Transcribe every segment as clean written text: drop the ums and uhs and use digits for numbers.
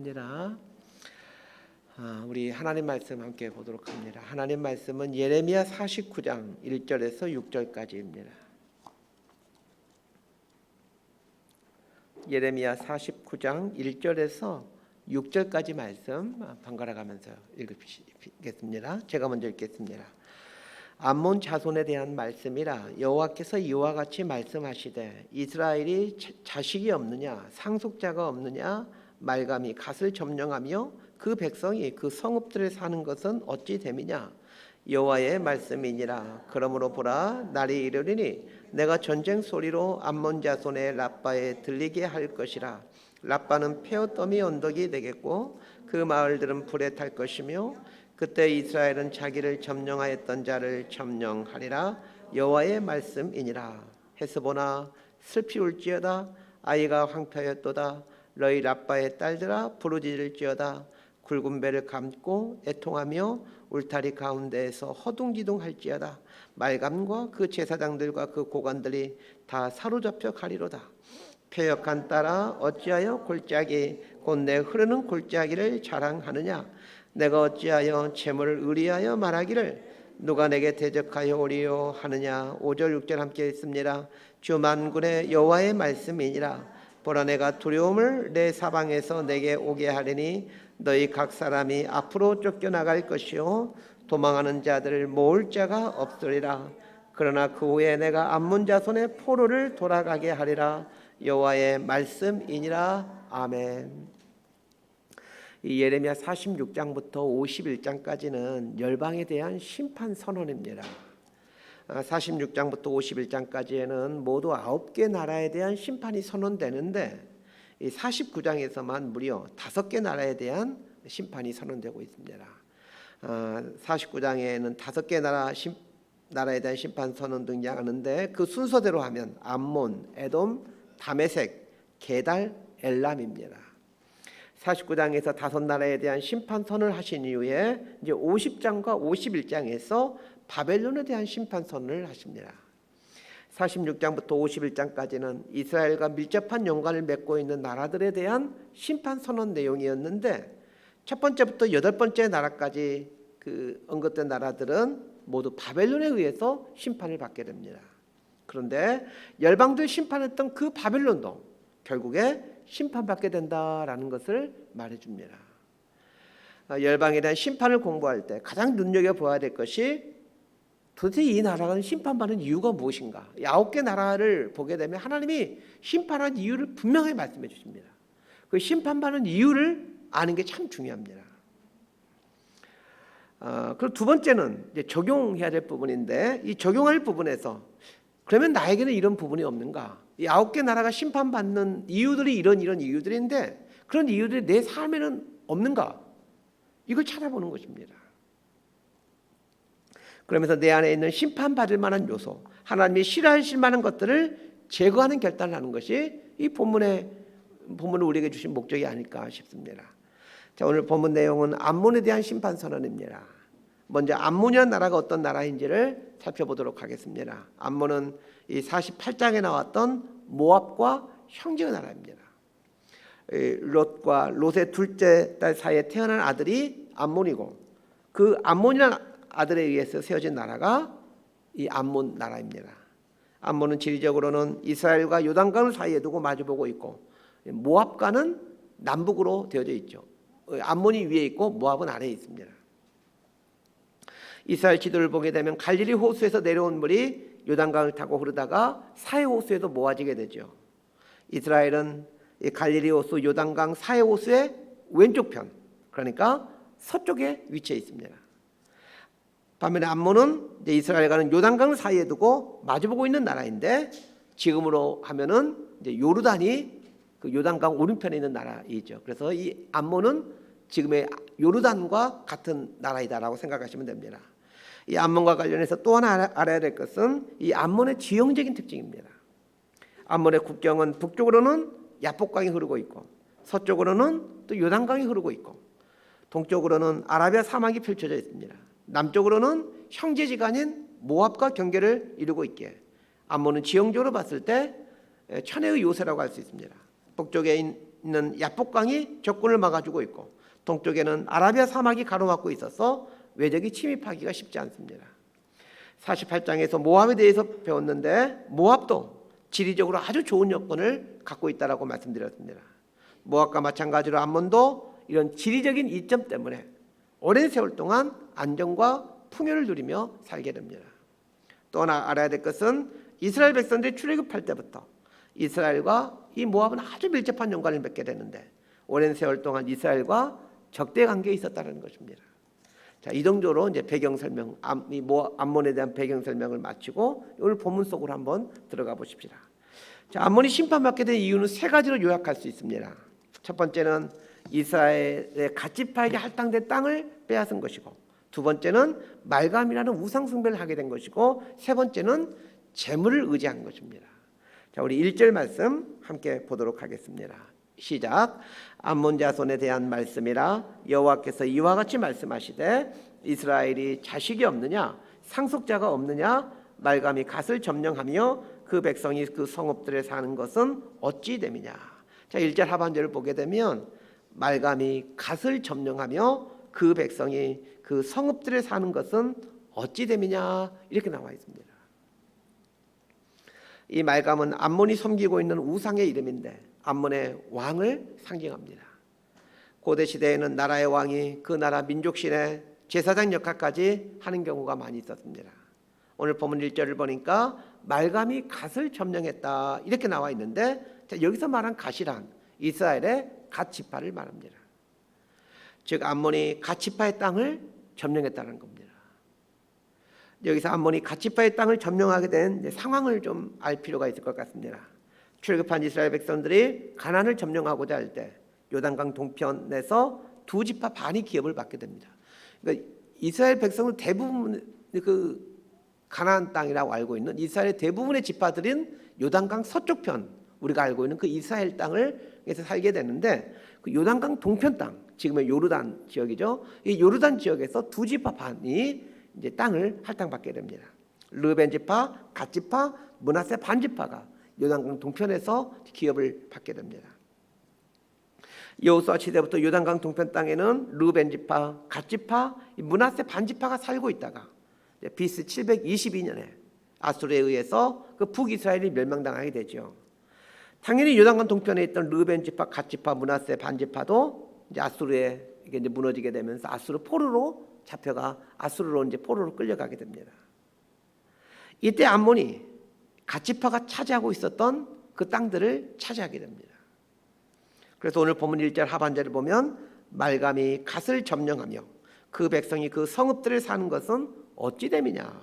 합니다. 우리 하나님 말씀 함께 보도록 합니다. 하나님 말씀은 예레미야 49장 1절에서 6절까지입니다. 예레미야 49장 1절에서 6절까지 말씀 번갈아 가면서 읽겠습니다. 제가 먼저 읽겠습니다. 암몬 자손에 대한 말씀이라. 여호와께서 이와 같이 말씀하시되 이스라엘이 자식이 없느냐 상속자가 없느냐 말감이 갓을 점령하며 그 백성이 그 성읍들에 사는 것은 어찌 됨이냐. 여호와의 말씀이니라. 그러므로 보라, 날이 이르리니 내가 전쟁 소리로 암몬 자손의 라빠에 들리게 할 것이라. 라빠는 페어더미 언덕이 되겠고 그 마을들은 불에 탈 것이며 그때 이스라엘은 자기를 점령하였던 자를 점령하리라. 여호와의 말씀이니라. 헤스보나 슬피 울지어다. 아이가 황폐하였도다. 너희 라빠의 딸들아 부르짖을지어다. 굵은 배를 감고 애통하며 울타리 가운데에서 허둥지둥할지어다. 말감과 그 제사장들과 그 고관들이 다 사로잡혀 가리로다. 패역한 딸아 어찌하여 골짜기 곧 내 흐르는 골짜기를 자랑하느냐. 내가 어찌하여 재물을 의리하여 말하기를 누가 내게 대적하여 오리요 하느냐. 5절 6절 함께 읽습니다. 주 만군의 여호와의 말씀이니라. 보라, 내가 두려움을 내 사방에서 내게 오게 하리니 너희 각 사람이 앞으로 쫓겨나갈 것이요 도망하는 자들을 모을 자가 없으리라. 그러나 그 후에 내가 암몬 자손의 포로를 돌아가게 하리라. 여호와의 말씀이니라. 아멘. 이 예레미야 46장부터 51장까지는 열방에 대한 심판 선언입니다. 46장부터 51장까지에는 모두 9개 나라에 대한 심판이 선언되는데 이 49장에서만 무려 5개 나라에 대한 심판이 선언되고 있습니다. 49장에는 5개 나라에 대한 심판 선언 등장하는데 그 순서대로 하면 암몬, 에돔, 다메섹, 게달, 엘람입니다. 49장에서 5나라에 대한 심판 선언을 하신 이후에 이제 50장과 51장에서 바벨론에 대한 심판 선언을 하십니다. 46장부터 51장까지는 이스라엘과 밀접한 연관을 맺고 있는 나라들에 대한 심판 선언 내용이었는데 첫 번째부터 8번째 나라까지 그 언급된 나라들은 모두 바벨론에 의해서 심판을 받게 됩니다. 그런데 열방들 심판했던 그 바벨론도 결국에 심판받게 된다라는 것을 말해줍니다. 열방에 대한 심판을 공부할 때 가장 눈여겨보아야 될 것이 도대체 이 나라가 심판받는 이유가 무엇인가. 9개 나라를 보게 되면 하나님이 심판한 이유를 분명히 말씀해 주십니다. 그 심판받는 이유를 아는 게 참 중요합니다. 그리고 두 번째는 이제 적용해야 될 부분인데 이 적용할 부분에서 그러면 나에게는 이런 부분이 없는가? 이 9개 나라가 심판받는 이유들이 이런 이유들인데 그런 이유들이 내 삶에는 없는가? 이걸 찾아보는 것입니다. 그러면서 내 안에 있는 심판받을 만한 요소, 하나님이 싫어하실 만한 것들을 제거하는 결단을 하는 것이 이 본문을 우리에게 주신 목적이 아닐까 싶습니다. 자, 오늘 본문 내용은 암몬에 대한 심판 선언입니다. 먼저 암몬이라는 나라가 어떤 나라인지를 살펴보도록 하겠습니다. 암몬은 이 48장에 나왔던 모압과 형제의 나라입니다. 롯과 롯의 둘째 딸 사이에 태어난 아들이 암몬이고 그 암몬이라는 아들에 의해서 세워진 나라가 이 암몬 나라입니다. 암몬은 지리적으로는 이스라엘과 요단강 사이에 두고 마주보고 있고 모압과는 남북으로 되어져 있죠. 암몬이 위에 있고 모압은 아래에 있습니다. 이스라엘 지도를 보게 되면 갈릴리 호수에서 내려온 물이 요단강을 타고 흐르다가 사해 호수에도 모아지게 되죠. 이스라엘은 이 갈릴리 호수, 요단강, 사해 호수의 왼쪽 편, 그러니까 서쪽에 위치해 있습니다. 반면에 암몬은 이스라엘과는 요단강 사이에 두고 마주보고 있는 나라인데 지금으로 하면은 이제 요르단이 그 요단강 오른편에 있는 나라이죠. 그래서 이 암몬은 지금의 요르단과 같은 나라이다라고 생각하시면 됩니다. 이 암몬과 관련해서 또 하나 알아야 될 것은 이 암몬의 지형적인 특징입니다. 암몬의 국경은 북쪽으로는 야복강이 흐르고 있고 서쪽으로는 또 요단강이 흐르고 있고 동쪽으로는 아라비아 사막이 펼쳐져 있습니다. 남쪽으로는 형제지간인 모압과 경계를 이루고 있기에 암몬은 지형적으로 봤을 때 천혜의 요새라고 할 수 있습니다. 북쪽에 있는 야복강이 적군을 막아주고 있고 동쪽에는 아라비아 사막이 가로막고 있어서 외적이 침입하기가 쉽지 않습니다. 48장에서 모압에 대해서 배웠는데 모압도 지리적으로 아주 좋은 여건을 갖고 있다라고 말씀드렸습니다. 모압과 마찬가지로 암몬도 이런 지리적인 이점 때문에 오랜 세월 동안 안정과 풍요를 누리며 살게 됩니다. 또 하나 알아야 될 것은 이스라엘 백성들이 출애굽할 때부터 이스라엘과 이 모압은 아주 밀접한 연관을 맺게 되는데 오랜 세월 동안 이스라엘과 적대 관계에 있었다는 것입니다. 자, 이 정도로 이제 배경 설명, 암몬에 대한 배경 설명을 마치고 오늘 본문 속으로 한번 들어가 보십시다. 자, 암몬이 심판받게 된 이유는 세 가지로 요약할 수 있습니다. 첫 번째는 이스라엘의 갓지파에게 할당된 땅을 빼앗은 것이고, 두 번째는 말감이라는 우상 숭배를 하게 된 것이고, 세 번째는 재물을 의지한 것입니다. 자, 우리 1절 말씀 함께 보도록 하겠습니다. 시작. 암몬 자손에 대한 말씀이라 여호와께서 이와 같이 말씀하시되 이스라엘이 자식이 없느냐 상속자가 없느냐 말감이 갓을 점령하며 그 백성이 그 성읍들에 사는 것은 어찌 됨이냐. 자, 1절 하반절을 보게 되면 말감이 갓을 점령하며 그 백성이 그 성읍들에 사는 것은 어찌 됨이냐 이렇게 나와 있습니다. 이 말감은 암몬이 섬기고 있는 우상의 이름인데 암몬의 왕을 상징합니다. 고대 시대에는 나라의 왕이 그 나라 민족신의 제사장 역할까지 하는 경우가 많이 있었습니다. 오늘 본문 1절을 보니까 말감이 갓을 점령했다 이렇게 나와 있는데, 자, 여기서 말한 갓이란 이스라엘의 갓 지파를 말합니다. 즉 암몬이 갓 지파의 땅을 점령했다는 겁니다. 여기서 암몬이 갓 지파의 땅을 점령하게 된 상황을 좀 알 필요가 있을 것 같습니다. 출애굽한 이스라엘 백성들이 가나안을 점령하고자 할 때 요단강 동편에서 두 지파 반이 기업을 받게 됩니다. 그러니까 이스라엘 백성은 대부분 그 가나안 땅이라고 알고 있는 이스라엘의 대부분의 지파들은 요단강 서쪽 편, 우리가 알고 있는 그 이스라엘 땅을에서 살게 되는데, 그 요단강 동편 땅, 지금의 요르단 지역이죠. 이 요르단 지역에서 두 지파 반이 이제 땅을 할당받게 됩니다. 르벤 지파, 갓 지파, 므낫세 반 지파가 요단강 동편에서 기업을 받게 됩니다. 여호수아 시대부터 요단강 동편 땅에는 르벤 지파, 갓 지파, 므낫세 반 지파가 살고 있다가 BC 722년에 아수르에 의해서 그 북이스라엘이 멸망당하게 되죠. 당연히 요단강 동편에 있던 르벤 지파, 갓 지파, 므낫세 반 지파도 이제 아수르에 이게 이제 무너지게 되면서 아수르 포로로 잡혀가 아수르로 이제 포로로 끌려가게 됩니다. 이때 암몬이 갓 지파가 차지하고 있었던 그 땅들을 차지하게 됩니다. 그래서 오늘 본문 1절 하반절을 보면 말감이 갓을 점령하며 그 백성이 그 성읍들을 사는 것은 어찌 됨이냐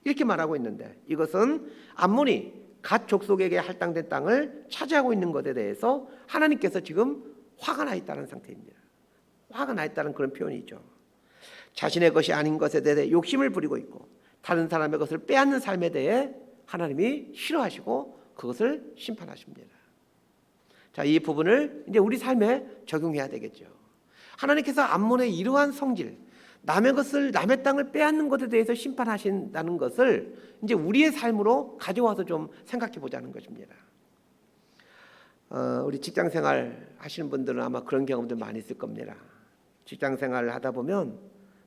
이렇게 말하고 있는데, 이것은 암몬이 갓 족속에게 할당된 땅을 차지하고 있는 것에 대해서 하나님께서 지금 화가 나 있다는 상태입니다. 화가 나 있다는 그런 표현이죠. 자신의 것이 아닌 것에 대해 욕심을 부리고 있고 다른 사람의 것을 빼앗는 삶에 대해 하나님이 싫어하시고 그것을 심판하십니다. 자, 이 부분을 이제 우리 삶에 적용해야 되겠죠. 하나님께서 암몬의 이러한 성질, 남의 것을, 남의 땅을 빼앗는 것에 대해서 심판하신다는 것을 이제 우리의 삶으로 가져와서 좀 생각해 보자는 것입니다. 우리 직장생활 하시는 분들은 아마 그런 경험들 많이 있을 겁니다. 직장생활을 하다 보면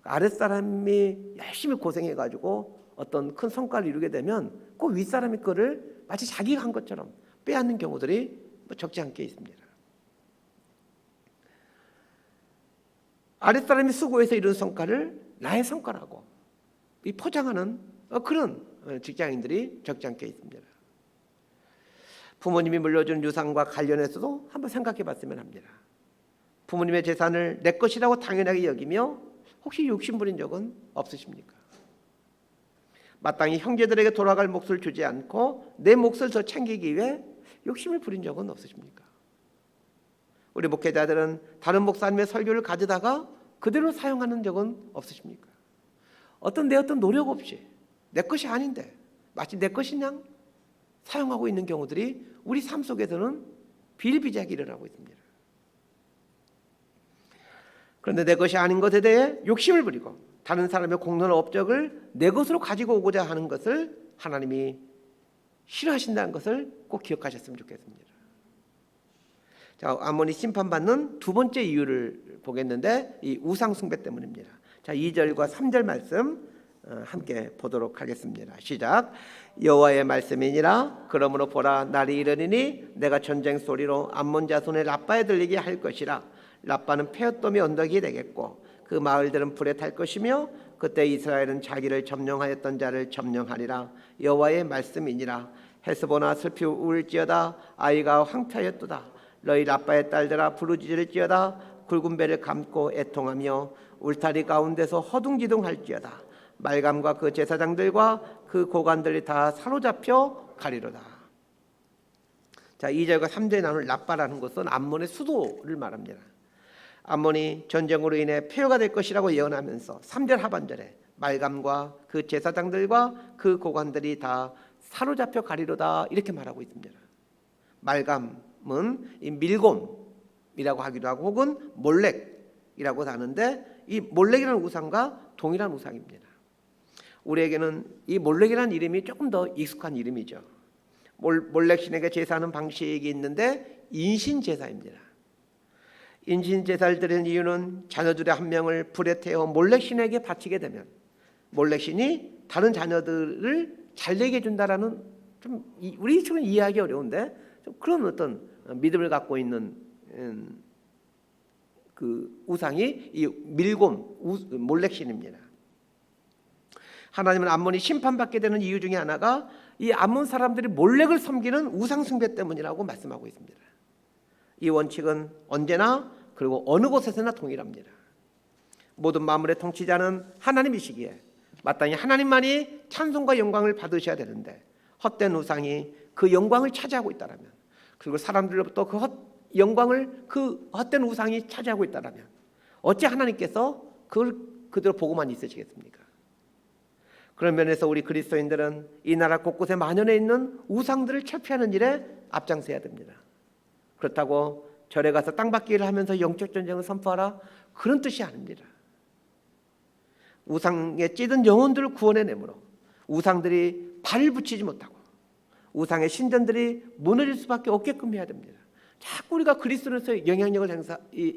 아랫사람이 열심히 고생해가지고 어떤 큰 성과를 이루게 되면 그 윗사람이 그거를 마치 자기가 한 것처럼 빼앗는 경우들이 적지 않게 있습니다. 아랫사람이 수고해서 이룬 성과를 나의 성과라고 포장하는 그런 직장인들이 적지 않게 있습니다. 부모님이 물려준 유산과 관련해서도 한번 생각해 봤으면 합니다. 부모님의 재산을 내 것이라고 당연하게 여기며 혹시 욕심 부린 적은 없으십니까? 마땅히 형제들에게 돌아갈 몫을 주지 않고 내 몫을 더 챙기기 위해 욕심을 부린 적은 없으십니까? 우리 목회자들은 다른 목사님의 설교를 가져다가 그대로 사용하는 적은 없으십니까? 어떤 노력 없이 내 것이 아닌데 마치 내 것인 양 사용하고 있는 경우들이 우리 삶 속에서는 비일비재하게 일어나고 있습니다. 그런데 내 것이 아닌 것에 대해 욕심을 부리고 다른 사람의 공로나 업적을 내 것으로 가지고 오고자 하는 것을 하나님이 싫어하신다는 것을 꼭 기억하셨으면 좋겠습니다. 자, 암몬이 심판받는 두 번째 이유를 보겠는데 이 우상 숭배 때문입니다. 자, 2절과 3절 말씀 함께 보도록 하겠습니다. 시작. 여호와의 말씀이니라. 그러므로 보라, 날이 이르리니 내가 전쟁 소리로 암몬 자손의 라빠에 들리게 할 것이라. 라빠는 페어돔이 언덕이 되겠고 그 마을들은 불에 탈 것이며 그때 이스라엘은 자기를 점령하였던 자를 점령하리라. 여호와의 말씀이니라. 헤스보나 슬피 울지어다. 아이가 황폐하였도다. 너희 라빠의 딸들아 부르짖을지어다. 굵은 배를 감고 애통하며 울타리 가운데서 허둥지둥할지어다. 말감과 그 제사장들과 그 고관들이 다 사로잡혀 가리로다. 자, 2절과 3절에 나오는 라빠라는 것은 암몬의 수도를 말합니다. 암몬이 전쟁으로 인해 폐허가 될 것이라고 예언하면서 3절 하반절에 말감과 그 제사장들과 그 고관들이 다 사로잡혀 가리로다 이렇게 말하고 있습니다. 말감은 이 밀곰이라고 하기도 하고 혹은 몰렉이라고 하는데 이 몰렉이라는 우상과 동일한 우상입니다. 우리에게는 이 몰렉이라는 이름이 조금 더 익숙한 이름이죠. 몰렉 신에게 제사하는 방식이 있는데 인신제사입니다. 인신제사를 드리는 이유는 자녀들의 한 명을 불에 태워 몰렉 신에게 바치게 되면 몰렉 신이 다른 자녀들을 잘되게 해준다라는 좀 우리 지금 이해하기 어려운데 좀 그런 어떤 믿음을 갖고 있는 그 우상이 이 밀곰 몰렉 신입니다. 하나님은 암몬이 심판받게 되는 이유 중에 하나가 이 암몬 사람들이 몰렉을 섬기는 우상 숭배 때문이라고 말씀하고 있습니다. 이 원칙은 언제나 그리고 어느 곳에서나 동일합니다. 모든 만물의 통치자는 하나님이시기에 마땅히 하나님만이 찬송과 영광을 받으셔야 되는데 헛된 우상이 그 영광을 차지하고 있다라면 그리고 사람들로부터 그 영광을 그 헛된 우상이 차지하고 있다라면 어찌 하나님께서 그걸 그대로 보고만 있으시겠습니까? 그런 면에서 우리 그리스도인들은 이 나라 곳곳에 만연해 있는 우상들을 철폐하는 일에 앞장서야 됩니다. 그렇다고 절에 가서 땅받기를 하면서 영적 전쟁을 선포하라 그런 뜻이 아닙니다. 우상에 찌든 영혼들을 구원해내므로 우상들이 발을 붙이지 못하고 우상의 신전들이 무너질 수밖에 없게끔 해야 됩니다. 자꾸 우리가 그리스도로서 영향력을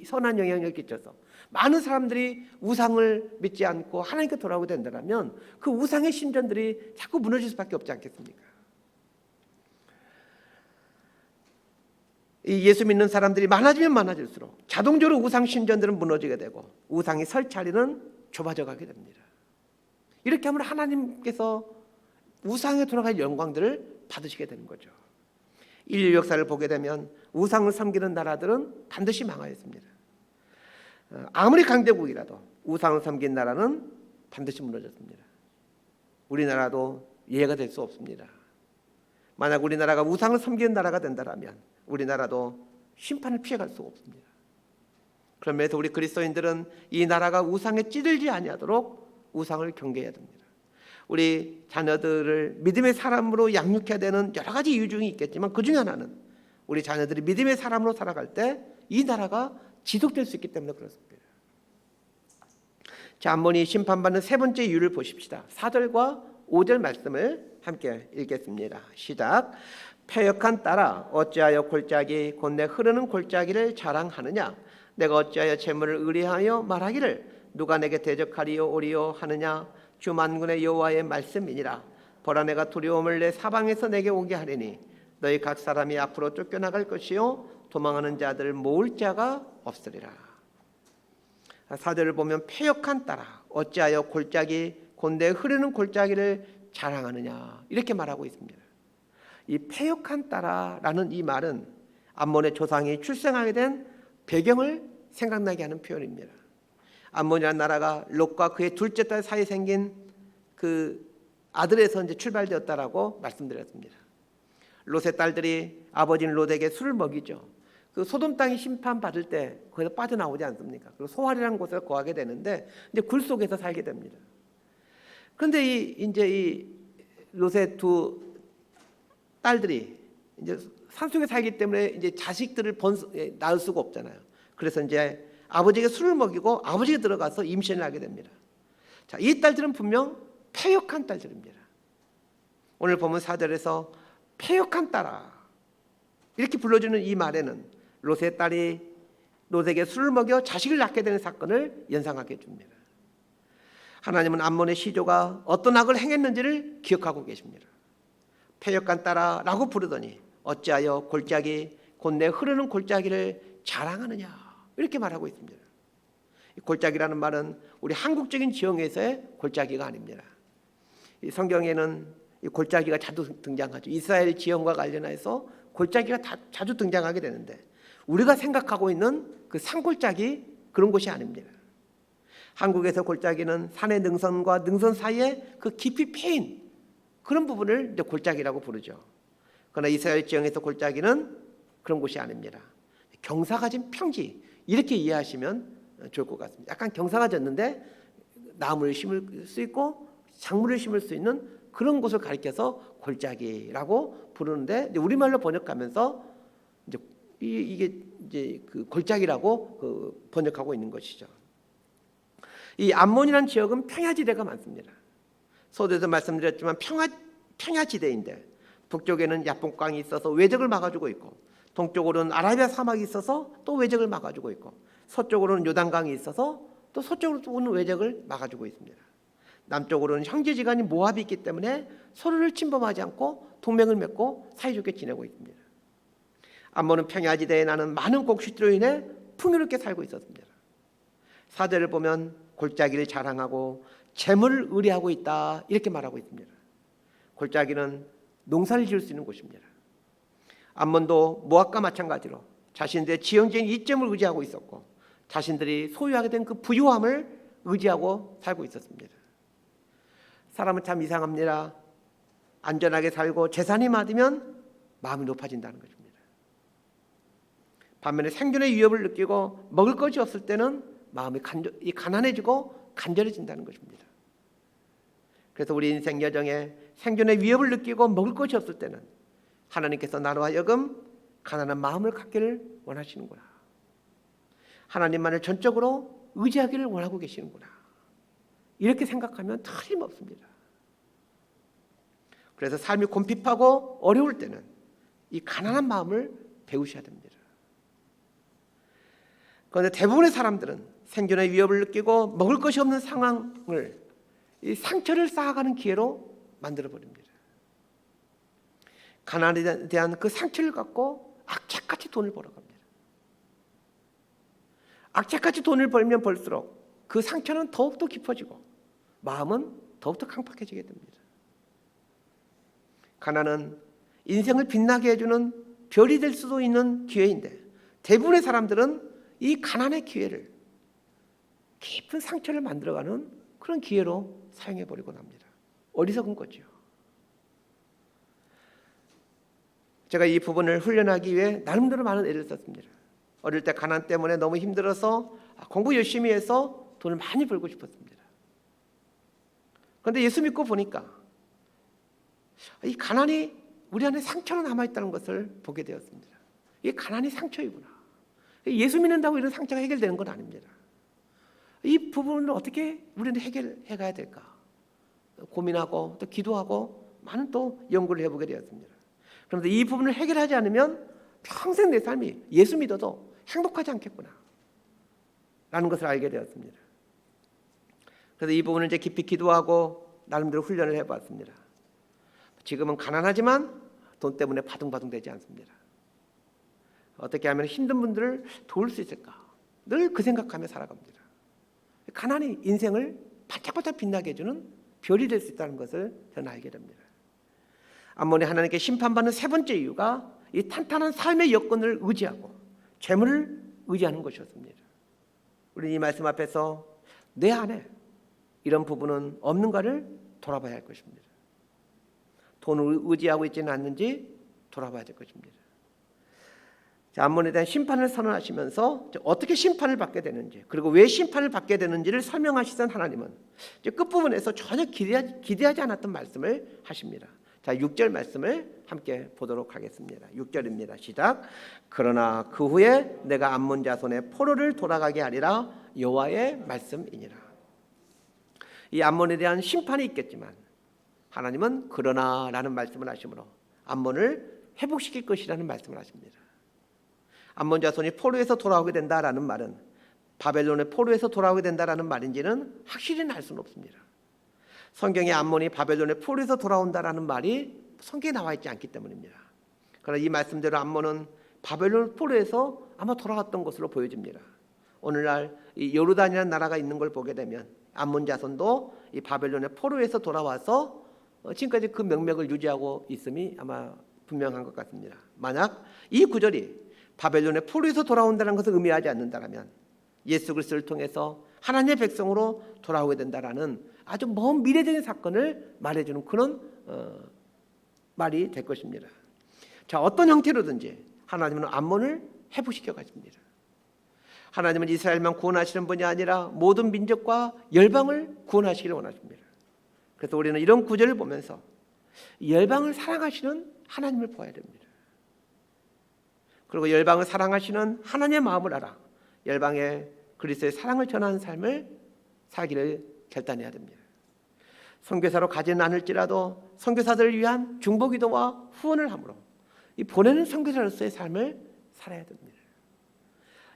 선한 영향력을 끼쳐서 많은 사람들이 우상을 믿지 않고 하나님께 돌아오게 된다면 그 우상의 신전들이 자꾸 무너질 수밖에 없지 않겠습니까? 이 예수 믿는 사람들이 많아지면 많아질수록 자동적으로 우상 신전들은 무너지게 되고 우상이 설 자리는 좁아져 가게 됩니다. 이렇게 하면 하나님께서 우상에 돌아갈 영광들을 받으시게 되는 거죠. 인류 역사를 보게 되면 우상을 섬기는 나라들은 반드시 망하였습니다. 아무리 강대국이라도 우상을 섬긴 나라는 반드시 무너졌습니다. 우리나라도 예외가 될 수 없습니다. 만약 우리나라가 우상을 섬기는 나라가 된다면 우리나라도 심판을 피해갈 수가 없습니다. 그러면서 우리 그리스도인들은 이 나라가 우상에 찌들지 아니하도록 우상을 경계해야 됩니다. 우리 자녀들을 믿음의 사람으로 양육해야 되는 여러 가지 이유 중에 있겠지만 그 중에 하나는 우리 자녀들이 믿음의 사람으로 살아갈 때 이 나라가 지속될 수 있기 때문에 그렇습니다. 자, 암몬이 심판받는 세 번째 이유를 보십시다. 4절과 5절 말씀을 함께 읽겠습니다. 시작. 패역한 딸아 어찌하여 골짜기 곧내 흐르는 골짜기를 자랑하느냐. 내가 어찌하여 재물을 의뢰하여 말하기를 누가 내게 대적하리요 오리요 하느냐. 주 만군의 여호와의 말씀이니라. 보라 내가 두려움을 내 사방에서 내게 오게 하리니 너희 각 사람이 앞으로 쫓겨나갈 것이요 도망하는 자들을 모을 자가 없으리라. 4절을 보면 패역한 딸아 어찌하여 골짜기 곧내 흐르는 골짜기를 자랑하느냐 이렇게 말하고 있습니다. 이 패역한 딸아라는 이 말은 암몬의 조상이 출생하게 된 배경을 생각나게 하는 표현입니다. 암몬이라는 나라가 롯과 그의 둘째 딸 사이에 생긴 그 아들에서 이제 출발되었다라고 말씀드렸습니다. 롯의 딸들이 아버지인 롯에게 술을 먹이죠. 그 소돔 땅이 심판 받을 때 거기서 빠져나오지 않습니까? 그리고 소활이라는 곳에 거하게 되는데 이제 굴 속에서 살게 됩니다. 그런데 이 롯의 두 딸들이 이제 산속에 살기 때문에 이제 자식들을 낳을 수가 없잖아요. 그래서 이제 아버지에게 술을 먹이고 아버지가 들어가서 임신을 하게 됩니다. 자, 이 딸들은 분명 패역한 딸들입니다. 오늘 보면 4절에서 패역한 딸아 이렇게 불러주는 이 말에는 롯의 딸이 롯에게 술을 먹여 자식을 낳게 되는 사건을 연상하게 해줍니다. 하나님은 암몬의 시조가 어떤 악을 행했는지를 기억하고 계십니다. 패역간 딸아 라고 부르더니 어찌하여 골짜기 곧 내 흐르는 골짜기를 자랑하느냐 이렇게 말하고 있습니다. 골짜기라는 말은 우리 한국적인 지형에서의 골짜기가 아닙니다. 이 성경에는 이 골짜기가 자주 등장하죠. 이스라엘 지형과 관련해서 골짜기가 자주 등장하게 되는데 우리가 생각하고 있는 그 산골짜기 그런 곳이 아닙니다. 한국에서 골짜기는 산의 능선과 능선 사이에 그 깊이 패인 그런 부분을 이제 골짜기라고 부르죠. 그러나 이스라엘 지형에서 골짜기는 그런 곳이 아닙니다. 경사가 진 평지 이렇게 이해하시면 좋을 것 같습니다. 약간 경사가 졌는데 나무를 심을 수 있고 작물을 심을 수 있는 그런 곳을 가리켜서 골짜기라고 부르는데 우리말로 번역하면서 이게 이제 그 골짜기라고 번역하고 있는 것이죠. 이 암몬이라는 지역은 평야지대가 많습니다. 서두에서 말씀드렸지만 평야지대인데 북쪽에는 야복강이 있어서 외적을 막아주고 있고 동쪽으로는 아라비아 사막이 있어서 또 외적을 막아주고 있고 서쪽으로는 요단강이 있어서 또 서쪽으로 오는 외적을 막아주고 있습니다. 남쪽으로는 형제지간인 모압이 있기 때문에 서로를 침범하지 않고 동맹을 맺고 사이좋게 지내고 있습니다. 암몬은 평야지대에 나는 많은 곡식들로 인해 풍요롭게 살고 있었습니다. 4절을 보면 골짜기를 자랑하고 재물을 의뢰하고 있다 이렇게 말하고 있습니다. 골짜기는 농사를 지을 수 있는 곳입니다. 암몬도 모압과 마찬가지로 자신들의 지형적인 이점을 의지하고 있었고 자신들이 소유하게 된 그 부유함을 의지하고 살고 있었습니다. 사람은 참 이상합니다. 안전하게 살고 재산이 많으면 마음이 높아진다는 것입니다. 반면에 생존의 위협을 느끼고 먹을 것이 없을 때는 마음이 가난해지고 간절해진다는 것입니다. 그래서 우리 인생 여정에 생존의 위협을 느끼고 먹을 것이 없을 때는 하나님께서 나로 하여금 가난한 마음을 갖기를 원하시는구나. 하나님만을 전적으로 의지하기를 원하고 계시는구나. 이렇게 생각하면 틀림없습니다. 그래서 삶이 곤핍하고 어려울 때는 이 가난한 마음을 배우셔야 됩니다. 그런데 대부분의 사람들은 생존의 위협을 느끼고 먹을 것이 없는 상황을 이 상처를 쌓아가는 기회로 만들어버립니다. 가난에 대한 그 상처를 갖고 악착같이 돈을 벌어갑니다. 악착같이 돈을 벌면 벌수록 그 상처는 더욱더 깊어지고 마음은 더욱더 강팍해지게 됩니다. 가난은 인생을 빛나게 해주는 별이 될 수도 있는 기회인데 대부분의 사람들은 이 가난의 기회를 깊은 상처를 만들어가는 그런 기회로 사용해버리곤 합니다. 어리석은 거죠. 제가 이 부분을 훈련하기 위해 나름대로 많은 애를 썼습니다. 어릴 때 가난 때문에 너무 힘들어서 공부 열심히 해서 돈을 많이 벌고 싶었습니다. 그런데 예수 믿고 보니까 이 가난이 우리 안에 상처로 남아있다는 것을 보게 되었습니다. 이 가난이 상처이구나. 예수 믿는다고 이런 상처가 해결되는 건 아닙니다. 이 부분을 어떻게 우리는 해결해 가야 될까 고민하고 또 기도하고 많은 또 연구를 해보게 되었습니다. 그런데 이 부분을 해결하지 않으면 평생 내 삶이 예수 믿어도 행복하지 않겠구나 라는 것을 알게 되었습니다. 그래서 이 부분을 이제 깊이 기도하고 나름대로 훈련을 해봤습니다. 지금은 가난하지만 돈 때문에 바둥바둥 되지 않습니다. 어떻게 하면 힘든 분들을 도울 수 있을까 늘 그 생각하며 살아갑니다. 가난이 인생을 반짝반짝 빛나게 해주는 별이 될 수 있다는 것을 저는 알게 됩니다. 암몬이 하나님께 심판받는 세 번째 이유가 이 탄탄한 삶의 여건을 의지하고 재물을 의지하는 것이었습니다. 우리는 이 말씀 앞에서 내 안에 이런 부분은 없는가를 돌아봐야 할 것입니다. 돈을 의지하고 있지는 않는지 돌아봐야 될 것입니다. 암몬에 대한 심판을 선언하시면서 어떻게 심판을 받게 되는지 그리고 왜 심판을 받게 되는지를 설명하시던 하나님은 이제 끝부분에서 전혀 기대하지 않았던 말씀을 하십니다. 자, 6절 말씀을 함께 보도록 하겠습니다. 6절입니다. 시작. 그러나 그 후에 내가 암몬 자손의 포로를 돌아가게 하리라 여호와의 말씀이니라. 이 암몬에 대한 심판이 있겠지만 하나님은 그러나라는 말씀을 하시므로 암몬을 회복시킬 것이라는 말씀을 하십니다. 암몬 자손이 포로에서 돌아오게 된다라는 말은 바벨론의 포로에서 돌아오게 된다라는 말인지는 확실히 알 수는 없습니다. 성경에 암몬이 바벨론의 포로에서 돌아온다라는 말이 성경에 나와 있지 않기 때문입니다. 그러나 이 말씀대로 암몬은 바벨론 포로에서 아마 돌아왔던 것으로 보여집니다. 오늘날 이 요르단이라는 나라가 있는 걸 보게 되면 암몬 자손도 이 바벨론의 포로에서 돌아와서 지금까지 그 명맥을 유지하고 있음이 아마 분명한 것 같습니다. 만약 이 구절이 바벨론의 포로에서 돌아온다는 것을 의미하지 않는다면 예수 그리스도를 통해서 하나님의 백성으로 돌아오게 된다라는 아주 먼 미래적인 사건을 말해주는 그런 말이 될 것입니다. 자, 어떤 형태로든지 하나님은 암몬을 회복시켜 가십니다. 하나님은 이스라엘만 구원하시는 분이 아니라 모든 민족과 열방을 구원하시기를 원하십니다. 그래서 우리는 이런 구절을 보면서 열방을 사랑하시는 하나님을 보아야 됩니다. 그리고 열방을 사랑하시는 하나님의 마음을 알아 열방에 그리스도의 사랑을 전하는 삶을 살기를 결단해야 됩니다. 선교사로 가지는 않을지라도 선교사들을 위한 중보기도와 후원을 함으로 이 보내는 선교사로서의 삶을 살아야 됩니다.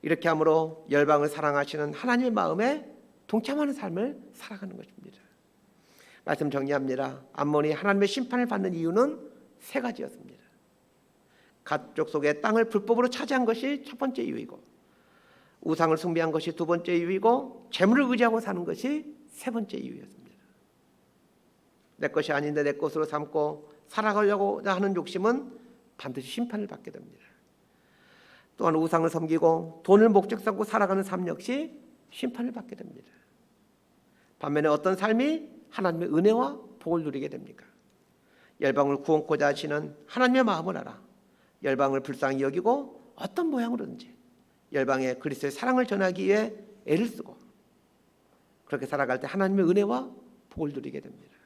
이렇게 함으로 열방을 사랑하시는 하나님의 마음에 동참하는 삶을 살아가는 것입니다. 말씀 정리합니다. 암몬이 하나님의 심판을 받는 이유는 세 가지였습니다. 가족 속의 땅을 불법으로 차지한 것이 첫 번째 이유이고, 우상을 숭배한 것이 두 번째 이유이고, 재물을 의지하고 사는 것이 세 번째 이유였습니다. 내 것이 아닌데 내 것으로 삼고 살아가려고 하는 욕심은 반드시 심판을 받게 됩니다. 또한 우상을 섬기고 돈을 목적 삼고 살아가는 삶 역시 심판을 받게 됩니다. 반면에 어떤 삶이 하나님의 은혜와 복을 누리게 됩니까? 열방을 구원코자 하시는 하나님의 마음을 알아 열방을 불쌍히 여기고 어떤 모양으로든지 열방에 그리스도의 사랑을 전하기 위해 애를 쓰고 그렇게 살아갈 때 하나님의 은혜와 복을 누리게 됩니다.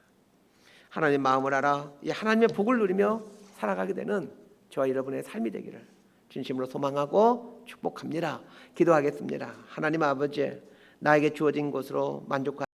하나님의 마음을 알아 이 하나님의 복을 누리며 살아가게 되는 저와 여러분의 삶이 되기를 진심으로 소망하고 축복합니다. 기도하겠습니다. 하나님 아버지, 나에게 주어진 것으로 만족하는